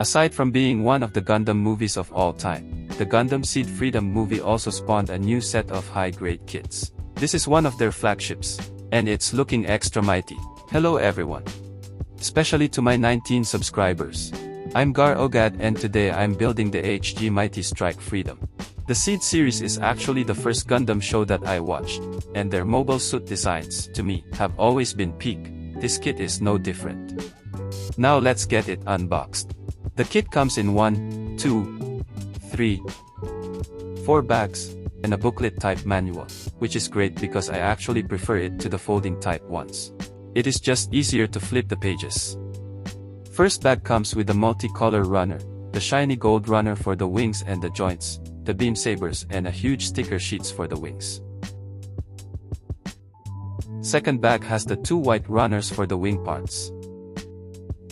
Aside from being one of the Gundam movies of all time, the Gundam Seed Freedom movie also spawned a new set of high-grade kits. This is one of their flagships, and it's looking extra mighty. Hello everyone. Especially to my 19 subscribers. I'm Gar Ogad and today I'm building the HG Mighty Strike Freedom. The Seed series is actually the first Gundam show that I watched, and their mobile suit designs, to me, have always been peak. This kit is no different. Now let's get it unboxed. The kit comes in 1, 2, 3, 4 bags, and a booklet type manual, which is great because I actually prefer it to the folding type ones. It is just easier to flip the pages. First bag comes with the multicolor runner, the shiny gold runner for the wings and the joints, the beam sabers and a huge sticker sheets for the wings. Second bag has the 2 white runners for the wing parts.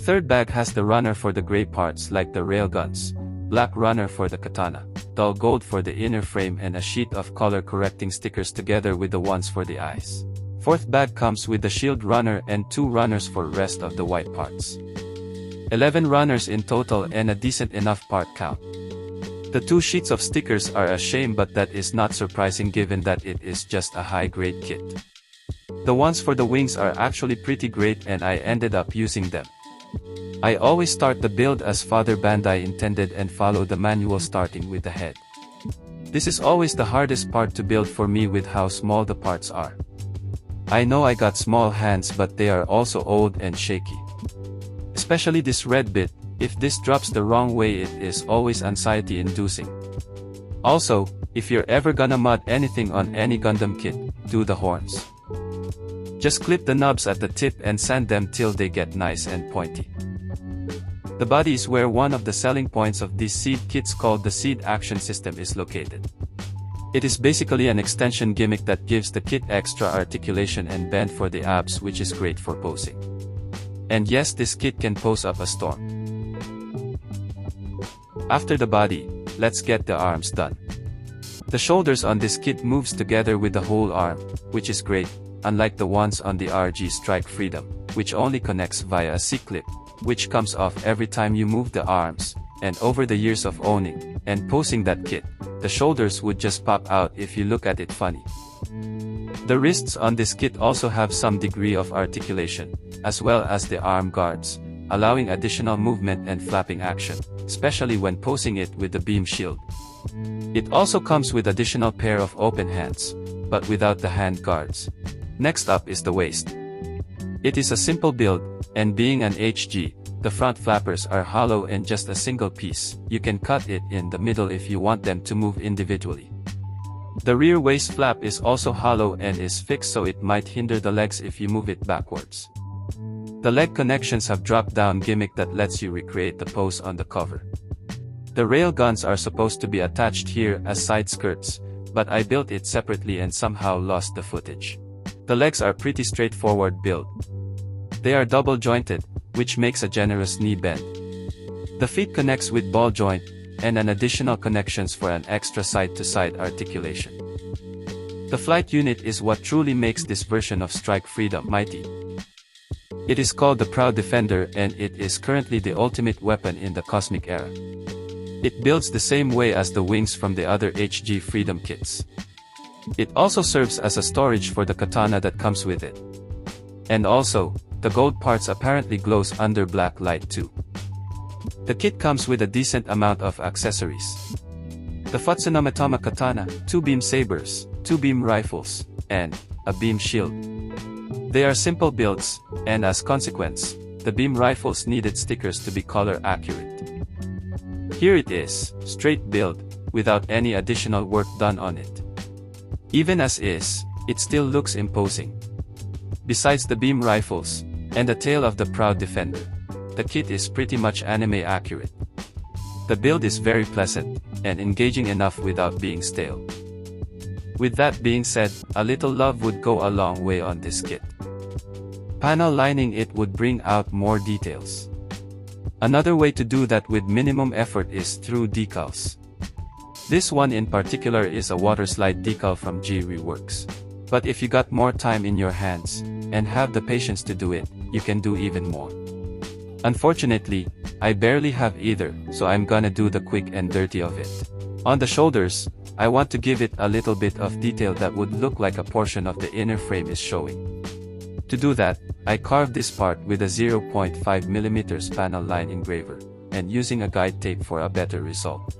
Third bag has the runner for the gray parts like the railguns, black runner for the katana, dull gold for the inner frame and a sheet of color correcting stickers together with the ones for the eyes. Fourth bag comes with the shield runner and 2 runners for rest of the white parts. 11 runners in total and a decent enough part count. The 2 sheets of stickers are a shame, but that is not surprising given that it is just a high-grade kit. The ones for the wings are actually pretty great and I ended up using them. I always start the build as Father Bandai intended and follow the manual starting with the head. This is always the hardest part to build for me with how small the parts are. I know I got small hands, but they are also old and shaky. Especially this red bit, if this drops the wrong way it is always anxiety inducing. Also, if you're ever gonna mod anything on any Gundam kit, do the horns. Just clip the knobs at the tip and sand them till they get nice and pointy. The body is where one of the selling points of these Seed kits called the Seed Action System is located. It is basically an extension gimmick that gives the kit extra articulation and bend for the abs, which is great for posing. And yes, this kit can pose up a storm. After the body, let's get the arms done. The shoulders on this kit moves together with the whole arm, which is great, unlike the ones on the RG Strike Freedom, which only connects via a C-clip, which comes off every time you move the arms, and over the years of owning and posing that kit, the shoulders would just pop out if you look at it funny. The wrists on this kit also have some degree of articulation, as well as the arm guards, allowing additional movement and flapping action, especially when posing it with the beam shield. It also comes with additional pair of open hands, but without the hand guards. Next up is the waist. It is a simple build, and being an HG, the front flappers are hollow and just a single piece. You can cut it in the middle if you want them to move individually. The rear waist flap is also hollow and is fixed, so it might hinder the legs if you move it backwards. The leg connections have drop-down gimmick that lets you recreate the pose on the cover. The rail guns are supposed to be attached here as side skirts, but I built it separately and somehow lost the footage. The legs are pretty straightforward build. They are double jointed, which makes a generous knee bend. The feet connects with ball joint, and an additional connections for an extra side-to-side articulation. The flight unit is what truly makes this version of Strike Freedom mighty. It is called the Proud Defender and it is currently the ultimate weapon in the Cosmic Era. It builds the same way as the wings from the other HG Freedom kits. It also serves as a storage for the katana that comes with it. And also, the gold parts apparently glows under black light too. The kit comes with a decent amount of accessories. The Futsunomatoma katana, 2 beam sabers, 2 beam rifles, and a beam shield. They are simple builds, and as consequence, the beam rifles needed stickers to be color accurate. Here it is, straight build, without any additional work done on it. Even as is, it still looks imposing. Besides the beam rifles, and the tail of the Proud Defender, the kit is pretty much anime accurate. The build is very pleasant, and engaging enough without being stale. With that being said, a little love would go a long way on this kit. Panel lining it would bring out more details. Another way to do that with minimum effort is through decals. This one in particular is a water slide decal from G-Reworks. But if you got more time in your hands, and have the patience to do it, you can do even more. Unfortunately, I barely have either, so I'm gonna do the quick and dirty of it. On the shoulders, I want to give it a little bit of detail that would look like a portion of the inner frame is showing. To do that, I carved this part with a 0.5mm panel line engraver, and using a guide tape for a better result.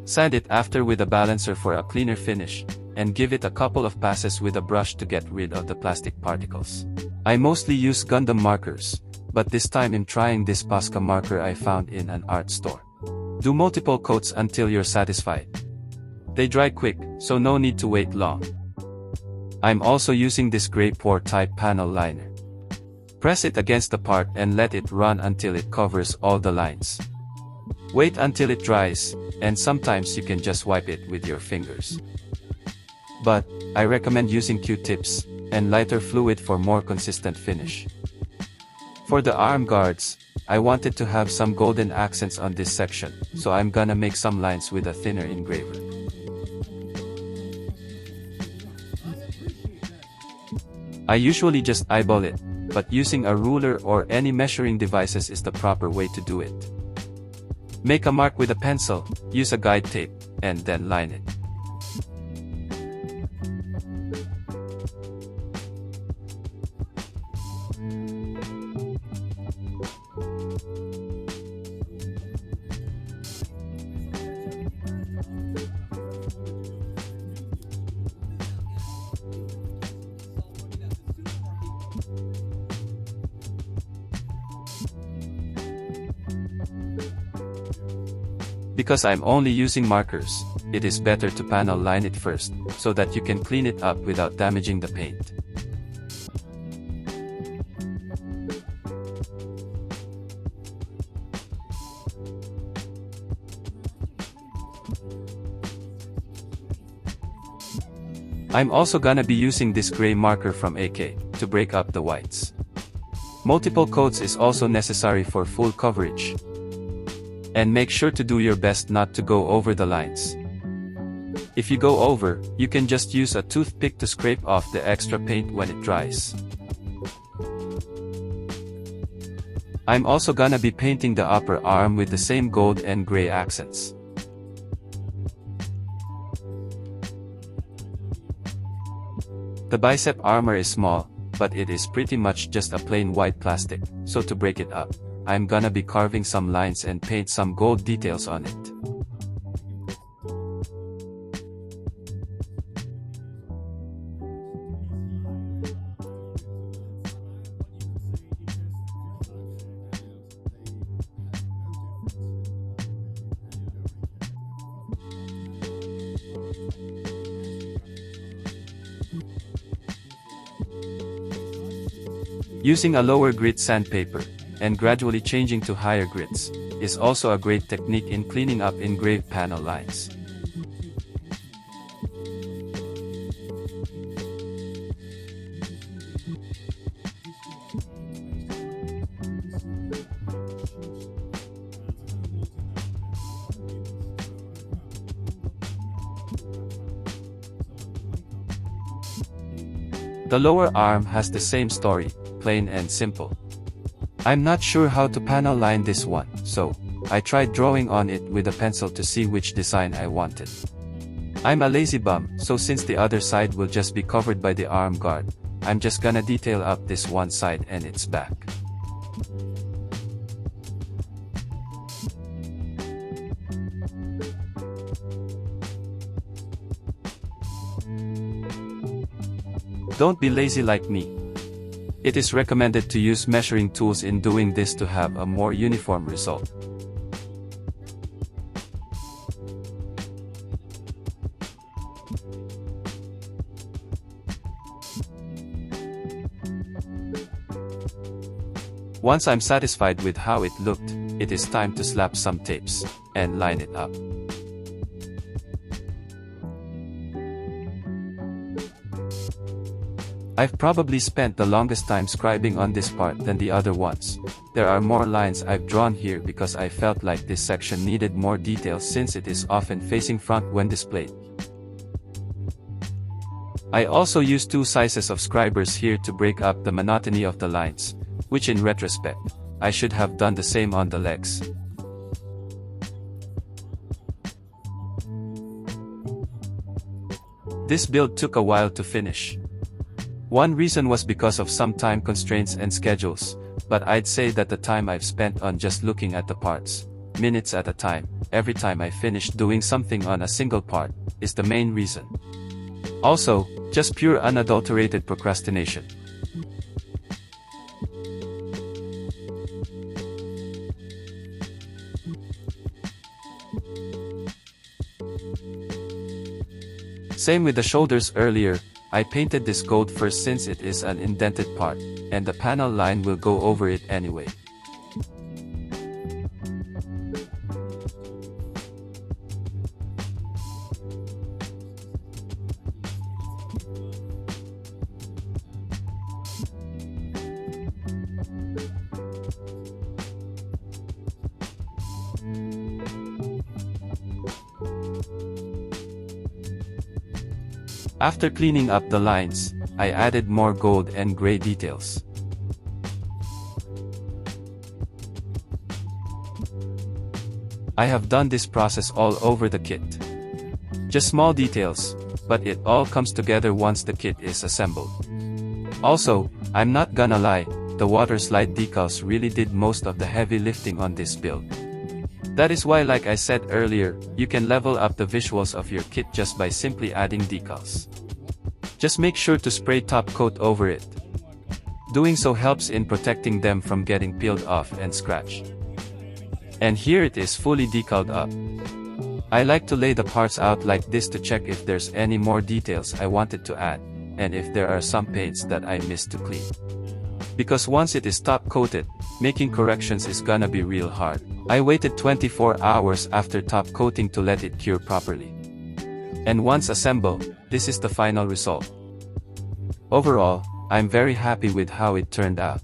Sand it after with a balancer for a cleaner finish, and give it a couple of passes with a brush to get rid of the plastic particles. I mostly use Gundam markers, but this time I'm trying this Posca marker I found in an art store. Do multiple coats until you're satisfied. They dry quick, so no need to wait long. I'm also using this gray pour type panel liner. Press it against the part and let it run until it covers all the lines. Wait until it dries, and sometimes you can just wipe it with your fingers. But, I recommend using Q-tips and lighter fluid for more consistent finish. For the arm guards, I wanted to have some golden accents on this section, so I'm gonna make some lines with a thinner engraver. I usually just eyeball it, but using a ruler or any measuring devices is the proper way to do it. Make a mark with a pencil, use a guide tape, and then line it. Because I'm only using markers, it is better to panel line it first, so that you can clean it up without damaging the paint. I'm also gonna be using this gray marker from AK, to break up the whites. Multiple coats is also necessary for full coverage. And make sure to do your best not to go over the lines. If you go over, you can just use a toothpick to scrape off the extra paint when it dries. I'm also gonna be painting the upper arm with the same gold and gray accents. The bicep armor is small, but it is pretty much just a plain white plastic, so to break it up, I'm gonna be carving some lines and paint some gold details on it. Using a lower grit sandpaper, and gradually changing to higher grits, is also a great technique in cleaning up engraved panel lines. The lower arm has the same story, plain and simple. I'm not sure how to panel line this one, so I tried drawing on it with a pencil to see which design I wanted. I'm a lazy bum, so since the other side will just be covered by the arm guard, I'm just gonna detail up this one side and its back. Don't be lazy like me. It is recommended to use measuring tools in doing this to have a more uniform result. Once I'm satisfied with how it looked, it is time to slap some tapes and line it up. I've probably spent the longest time scribing on this part than the other ones. There are more lines I've drawn here because I felt like this section needed more detail since it is often facing front when displayed. I also used two sizes of scribers here to break up the monotony of the lines, which in retrospect, I should have done the same on the legs. This build took a while to finish. One reason was because of some time constraints and schedules, but I'd say that the time I've spent on just looking at the parts, minutes at a time, every time I finished doing something on a single part, is the main reason. Also, just pure unadulterated procrastination. Same with the shoulders earlier, I painted this gold first since it is an indented part, and the panel line will go over it anyway. After cleaning up the lines, I added more gold and gray details. I have done this process all over the kit. Just small details, but it all comes together once the kit is assembled. Also, I'm not gonna lie, the water slide decals really did most of the heavy lifting on this build. That is why, like I said earlier, you can level up the visuals of your kit just by simply adding decals. Just make sure to spray top coat over it. Doing so helps in protecting them from getting peeled off and scratched. And here it is fully decaled up. I like to lay the parts out like this to check if there's any more details I wanted to add, and if there are some paints that I missed to clean. Because once it is top coated, making corrections is gonna be real hard. I waited 24 hours after top coating to let it cure properly. And once assembled, this is the final result. Overall, I'm very happy with how it turned out.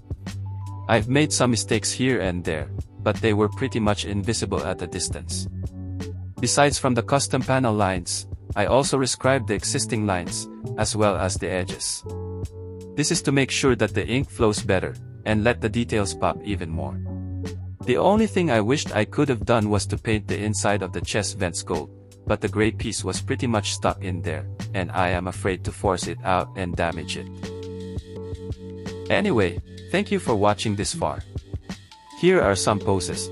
I've made some mistakes here and there, but they were pretty much invisible at a distance. Besides from the custom panel lines, I also rescribed the existing lines, as well as the edges. This is to make sure that the ink flows better, and let the details pop even more. The only thing I wished I could have done was to paint the inside of the chest vents gold, but the gray piece was pretty much stuck in there, and I am afraid to force it out and damage it. Anyway, thank you for watching this far. Here are some poses.